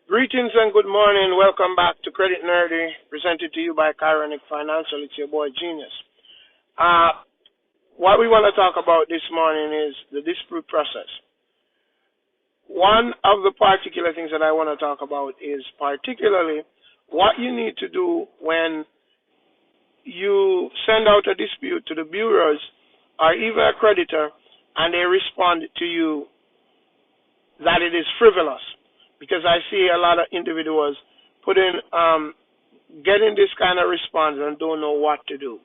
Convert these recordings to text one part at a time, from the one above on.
Greetings and good morning. Welcome back to Credit Nerdy, presented to you by Chironic Financial. It's your boy Genius. Uh, what we want to talk about this morning is the dispute process. One of the particular things that I want to talk about is particularly what you need to do when you send out a dispute to the bureaus or even a creditor and they respond to you that it is frivolous. Because I see a lot of individuals getting this kind of response and don't know what to do.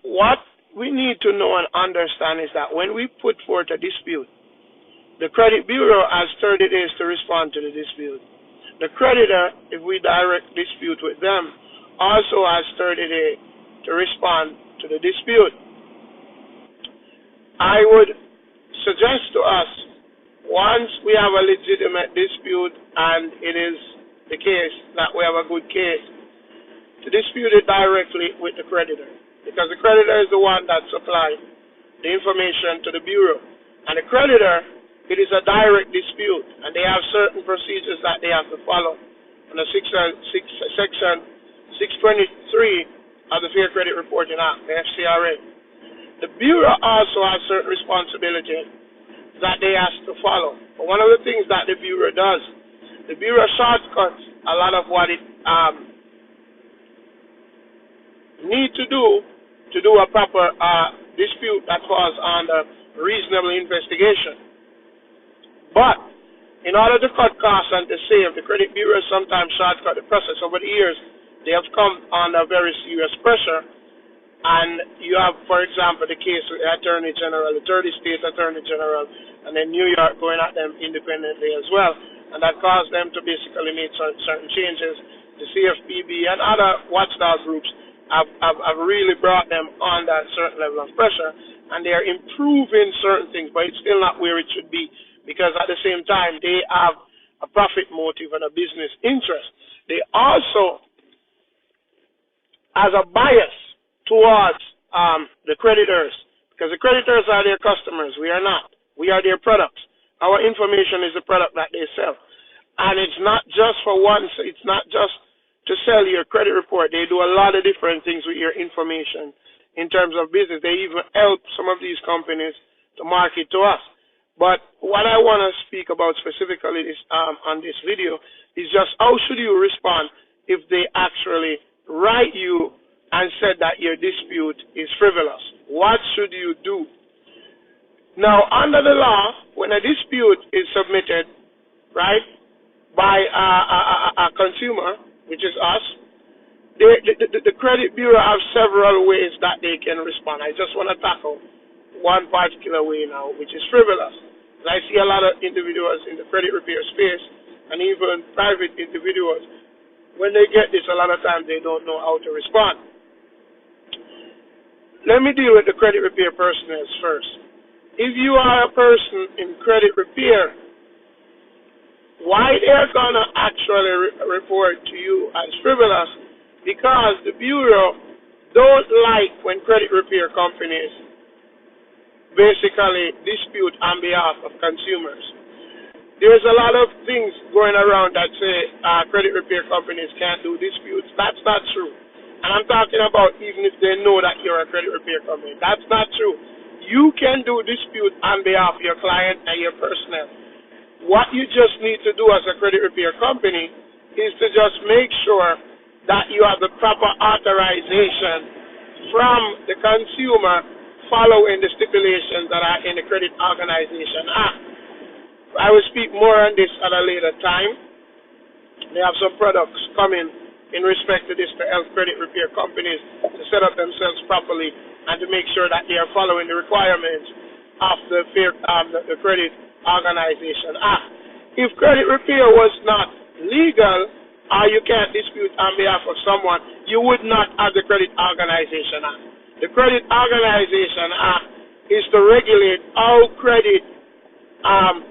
What we need to know and understand is that when we put forth a dispute, the credit bureau has 30 days to respond to the dispute. The creditor, if we direct dispute with them, also has 30 days to respond to the dispute. I would suggest to us, once we have a legitimate dispute and it is the case that we have a good case, to dispute it directly with the creditor. Because the creditor is the one that supplied the information to the bureau. And the creditor, it is a direct dispute, and they have certain procedures that they have to follow. Under Section 623 of the Fair Credit Reporting Act, the FCRA. The bureau also has certain responsibilities that they have to follow. But one of the things that the bureau does, the bureau shortcuts a lot of what it need to do a proper dispute that falls under reasonable investigation. But in order to cut costs and to save, the credit bureau sometimes shortcut the process. Over the years, they have come under very serious pressure. And you have, for example, the case with the Attorney General, the 30 state Attorney General, and then New York going at them independently as well. And that caused them to basically make certain changes. The CFPB and other watchdog groups have really brought them under a certain level of pressure. And they are improving certain things, but it's still not where it should be. Because at the same time, they have a profit motive and a business interest. They also, as a bias towards the creditors, because the creditors are their customers. We are not. We are their products. Our information is the product that they sell. And it's not just for once. It's not just to sell your credit report. They do a lot of different things with your information in terms of business. They even help some of these companies to market to us. But what I want to speak about specifically on this video is just how should you respond if they actually write you and said that your dispute is frivolous. What should you do? Now, under the law, when a dispute is submitted, right, by a consumer, which is us, the credit bureau have several ways that they can respond. I just want to tackle one particular way now, which is frivolous. And I see a lot of individuals in the credit repair space and even private individuals, when they get this, a lot of times they don't know how to respond. Let me deal with the credit repair personnel first. If you are a person in credit repair, why they're going to actually report to you as frivolous? Because the bureau don't like when credit repair companies basically dispute on behalf of consumers. There's a lot of things going around that say credit repair companies can't do disputes. That's not true. And I'm talking about even if they know that you're a credit repair company. That's not true. You can do dispute on behalf of your client and your personnel. What you just need to do as a credit repair company is to just make sure that you have the proper authorization from the consumer following the stipulations that are in the Credit Organization Act. I will speak more on this at a later time. They have some products coming in respect to this to help credit repair companies to set up themselves properly and to make sure that they are following the requirements of the Credit Organization Act. If credit repair was not legal, or you can't dispute on behalf of someone, you would not have the Credit Organization Act. The Credit Organization Act is to regulate how credit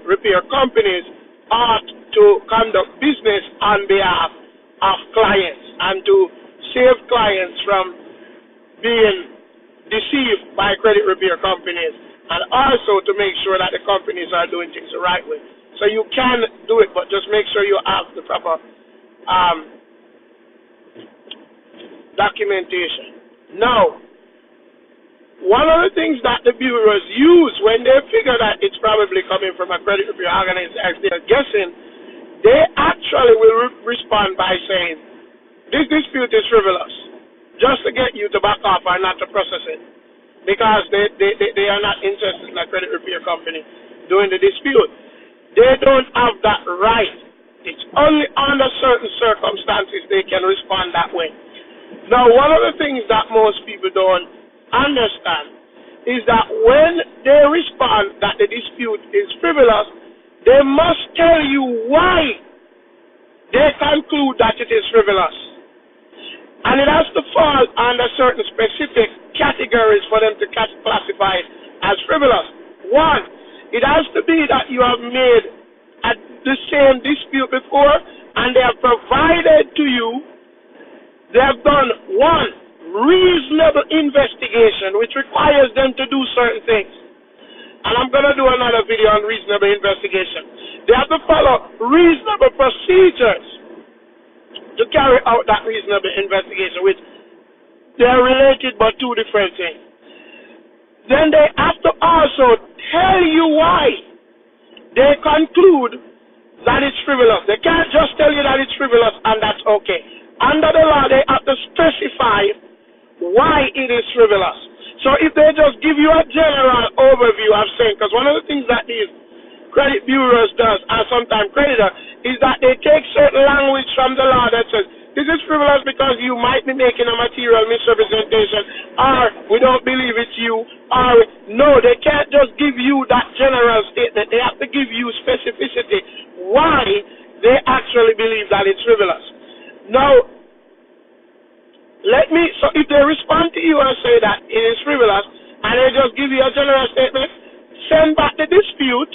repair companies ought to conduct business on behalf of clients and to save clients from being deceived by credit repair companies, and also to make sure that the companies are doing things the right way. So you can do it, but just make sure you have the proper documentation. Now, one of the things that the bureaus use when they figure that it's probably coming from a credit repair organization, as they're guessing, they actually will respond by saying, this dispute is frivolous, just to get you to back off and not to process it, because they are not interested in a credit repair company doing the dispute. They don't have that right. It's only under certain circumstances they can respond that way. Now, one of the things that most people don't understand is that when they respond that the dispute is frivolous, they must tell you why they conclude that it is frivolous. And it has to fall under certain specific categories for them to classify it as frivolous. One, it has to be that you have made the same dispute before and they have provided to you, they have done one, reasonable investigation, which requires them to do certain things. And I'm going to do another video on reasonable investigation. They have to follow reasonable procedures to carry out that reasonable investigation, which they are related but two different things. Then they have to also tell you why they conclude that it's frivolous. They can't just tell you that it's frivolous and that's okay. Under the law, they have to specify why it is frivolous. So if they just give you a general overview of saying, because one of the things that these credit bureaus does, and sometimes creditor, is that they take certain language from the law that says, this is frivolous because you might be making a material misrepresentation, or we don't believe it's you, or no, they can't just give you that general statement. They have to give you specificity why they actually believe that it's frivolous. Now, so if they respond to you and say that it is frivolous, and they just give you a general statement, send back the dispute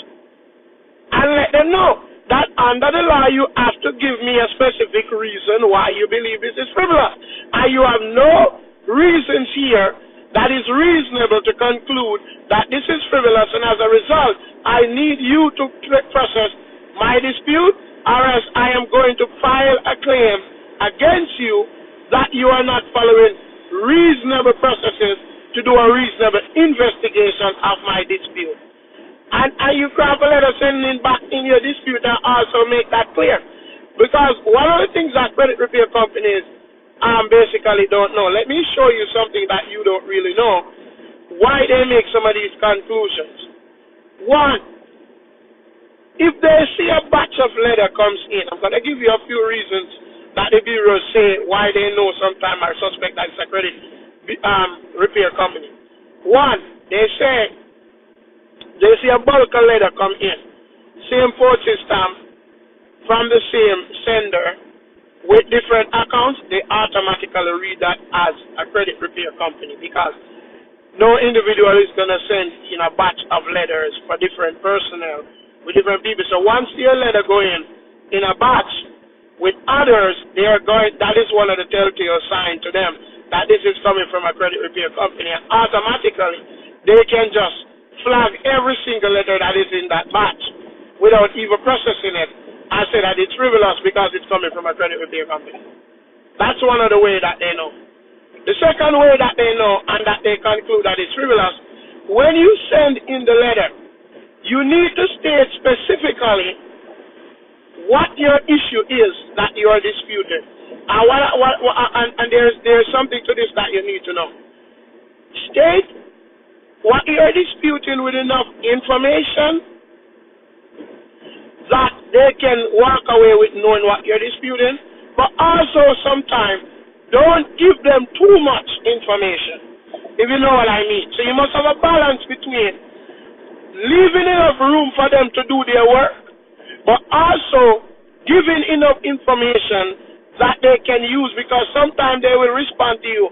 and let them know that under the law you have to give me a specific reason why you believe this is frivolous. And you have no reasons here that is reasonable to conclude that this is frivolous, and as a result, I need you to process my dispute, or else I am going to file a claim against you that you are not following reasonable processes to do a reasonable investigation of my dispute. And you grab a letter sending back in your dispute and also make that clear. Because one of the things that credit repair companies basically don't know, let me show you something that you don't really know, why they make some of these conclusions. One, if they see a batch of letter comes in, I'm going to give you a few reasons that the bureau say why they know sometimes I suspect that it's a credit repair company. One, they see a bulk of letter come in, same postage stamp from the same sender with different accounts, they automatically read that as a credit repair company, because no individual is going to send in a batch of letters for different personnel with different people. So once your letter go in a batch with others, they are going, that is one of the telltale signs to them that this is coming from a credit repair company, and automatically they can just flag every single letter that is in that batch without even processing it and say that it's frivolous because it's coming from a credit repair company. That's one of the ways that they know. The second way that they know and that they conclude that it's frivolous, when you send in the letter, you need to state specifically what your issue is that you are disputing. And there's something to this that you need to know. State what you are disputing with enough information that they can walk away with knowing what you're disputing, but also sometimes don't give them too much information, if you know what I mean. So you must have a balance between leaving enough room for them to do their work, but also giving enough information that they can use, because sometimes they will respond to you.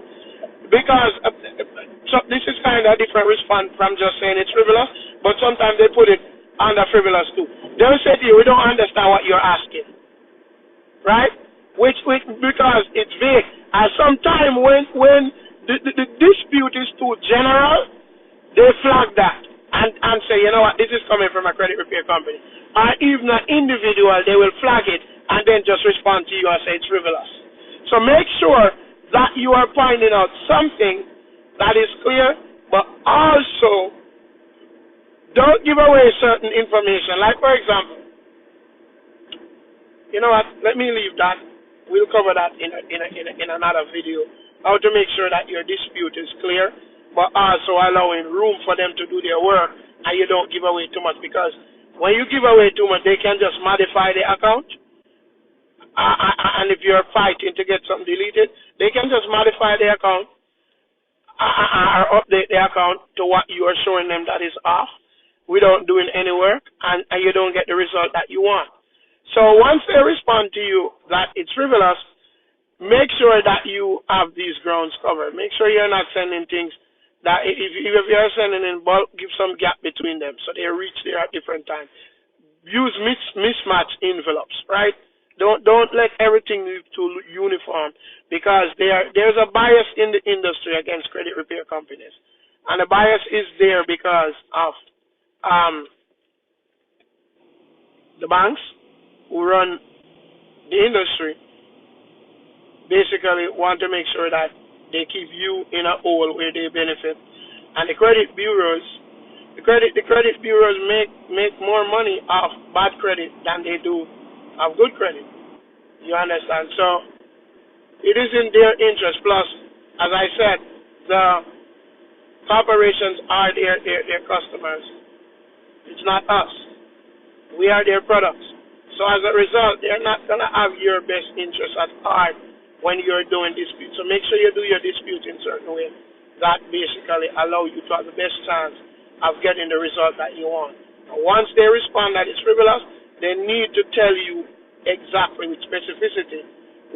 Because so this is kind of a different response from just saying it's frivolous, but sometimes they put it under frivolous too. They will say to you, we don't understand what you're asking, right? Which because it's vague. And sometimes when the dispute is too general, they flag that. and say, you know what, this is coming from a credit repair company. Or even an individual, they will flag it and then just respond to you and say it's frivolous. So make sure that you are finding out something that is clear, but also don't give away certain information. Like, for example, you know what, let me leave that. We'll cover that in another video. How to make sure that your dispute is clear, but also allowing room for them to do their work and you don't give away too much, because when you give away too much, they can just modify the account. And if you're fighting to get something deleted, they can just modify the account or update the account to what you are showing them that is off without doing any work, and you don't get the result that you want. So once they respond to you that it's frivolous, make sure that you have these grounds covered. Make sure you're not sending things that if you're sending in bulk, give some gap between them so they reach there at different times. Use mismatch envelopes, right? Don't let everything be too uniform, because there's a bias in the industry against credit repair companies, and the bias is there because of the banks who run the industry basically want to make sure that they keep you in a hole where they benefit, and the credit bureaus make more money off bad credit than they do of good credit. You understand? So it is in their interest. Plus, as I said, the corporations are their customers. It's not us. We are their products. So as a result, they're not going to have your best interest at heart when you're doing disputes. So make sure you do your dispute in certain way that basically allow you to have the best chance of getting the result that you want. And once they respond that it's frivolous, they need to tell you exactly with specificity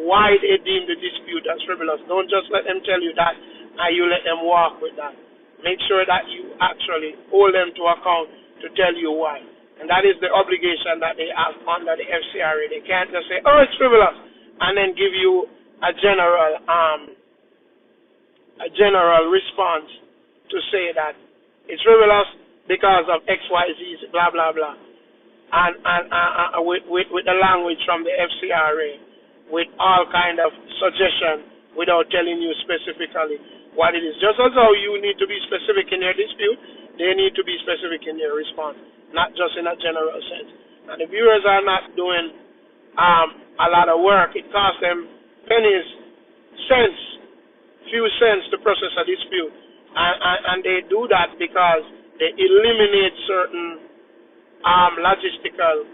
why they deem the dispute as frivolous. Don't just let them tell you that and you let them walk with that. Make sure that you actually hold them to account to tell you why. And that is the obligation that they have under the FCRA. They can't just say, oh, it's frivolous, and then give you a general response to say that it's frivolous because of X, Y, Z, blah, blah, blah. And with the language from the FCRA, with all kind of suggestion without telling you specifically what it is. Just as how you need to be specific in your dispute, they need to be specific in their response, not just in a general sense. And the viewers are not doing a lot of work. It costs them pennies, cents, few cents to process a dispute. And they do that because they eliminate certain logistical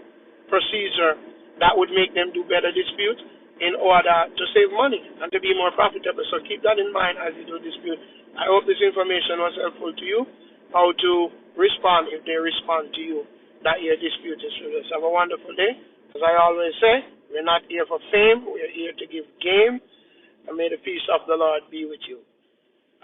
procedure that would make them do better disputes in order to save money and to be more profitable. So keep that in mind as you do dispute. I hope this information was helpful to you, how to respond if they respond to you that your dispute is frivolous. Have a wonderful day. As I always say, we're not here for fame, we're here to give game, and may the peace of the Lord be with you.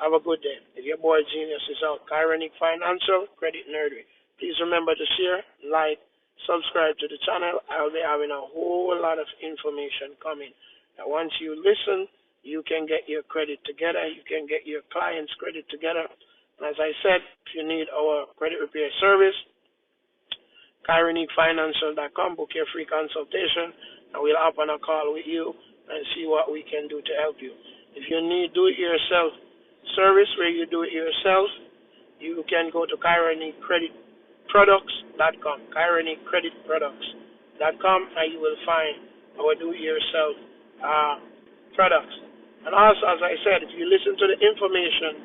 Have a good day. If your boy Genius is out, Chironic Financial, Credit Nerdery. Please remember to share, like, subscribe to the channel. I'll be having a whole lot of information coming. Now, once you listen, you can get your credit together. You can get your client's credit together. And as I said, if you need our credit repair service, ChironicFinancial.com, book your free consultation, and we'll hop on a call with you and see what we can do to help you. If you need do-it-yourself service where you do it yourself, you can go to ChironicCreditProducts.com, ChironicCreditProducts.com, and you will find our do-it-yourself products. And also, as I said, if you listen to the information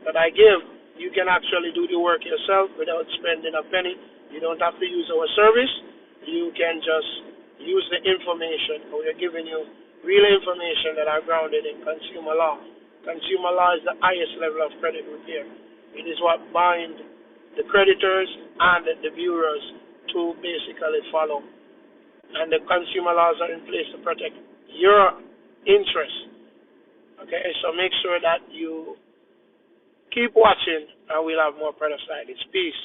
that I give, you can actually do the work yourself without spending a penny. You don't have to use our service. You can just use the information. We're giving you real information that are grounded in consumer law. Consumer law is the highest level of credit repair. It is what binds the creditors and the bureaus to basically follow. And the consumer laws are in place to protect your interests. Okay, so make sure that you keep watching, and we'll have more products like this. Peace.